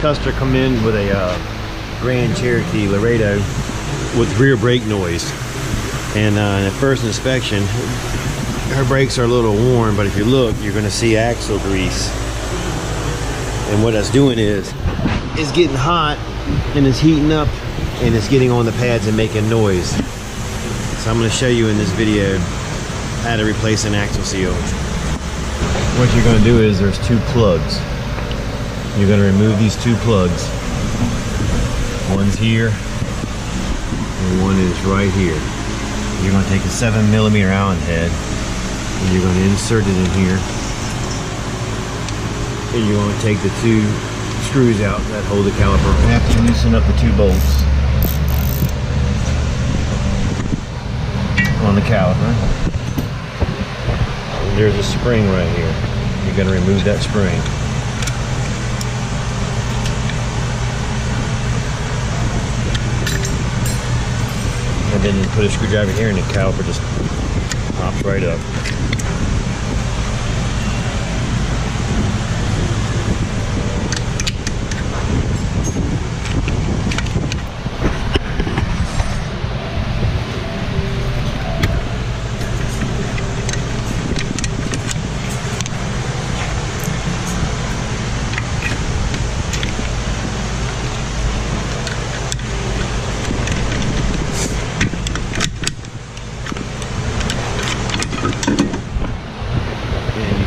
customer come in with a Grand Cherokee Laredo with rear brake noise. And in the first inspection, her brakes are a little worn, but if you look, you're going to see axle grease. And what that's doing is it's getting hot and it's heating up and it's getting on the pads and making noise. So I'm going to show you in this video how to replace an axle seal. What you're going to do is there's two plugs. You're going to remove these two plugs. One's here and one is right here. You're going to take a 7mm Allen head and you're going to insert it in here. And you're going to take the two screws out that hold the caliper. After you loosen up the two bolts on the caliper, there's a spring right here. You're going to remove that spring. And then you put a screwdriver here and the caliper just pops right up.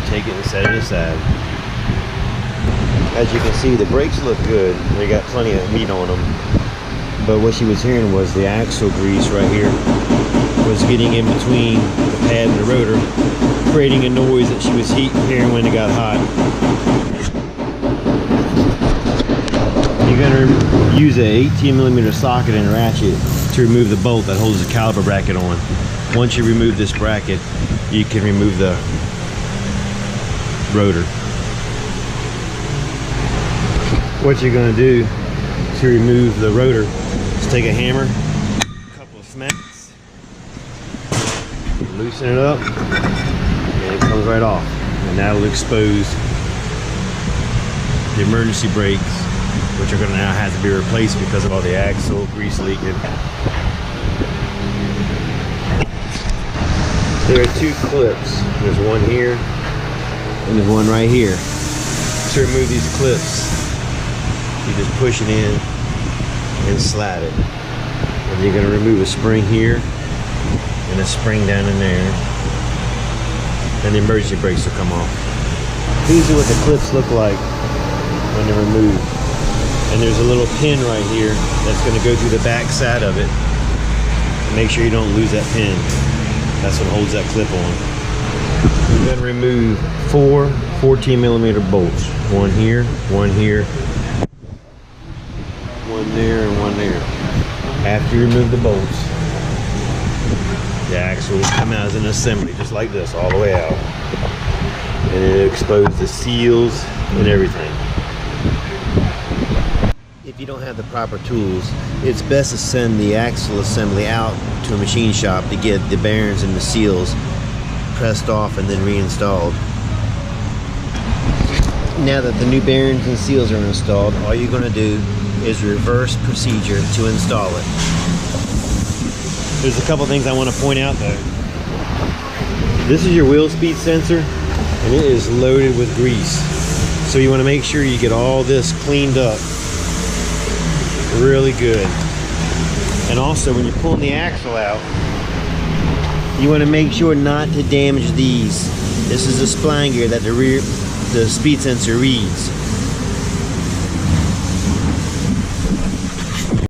Take it and set it aside. As you can see, the brakes look good. They got plenty of meat on them. But what she was hearing was the axle grease right here was getting in between the pad and the rotor, creating a noise that she was hearing when it got hot. You're going to use a 18mm socket and ratchet to remove the bolt that holds the caliper bracket on. Once you remove this bracket, you can remove the rotor. What you're going to do to remove the rotor is take a hammer, a couple of smacks, loosen it up, and it comes right off. And that'll expose the emergency brakes, which are going to now have to be replaced because of all the axle grease leaking. There are two clips. There's one here and there's one right here. To remove these clips, you just push it in and slide it. And you're going to remove a spring here and a spring down in there. And the emergency brakes will come off. These are what the clips look like when they're removed. And there's a little pin right here that's going to go through the back side of it. Make sure you don't lose that pin. That's what holds that clip on. We're going to remove 4 14mm bolts. One here, one there, and one there. After you remove the bolts, the axle will come out as an assembly, just like this, all the way out. And it'll expose the seals and everything. If you don't have the proper tools, it's best to send the axle assembly out to a machine shop to get the bearings and the seals pressed off and then reinstalled. Now that the new bearings and seals are installed, all you're going to do is reverse procedure to install it. There's a couple things I want to point out though. This is your wheel speed sensor and it is loaded with grease. So you want to make sure you get all this cleaned up really good. And also when you're pulling the axle out, you want to make sure not to damage these. This is a spline gear that the speed sensor reads.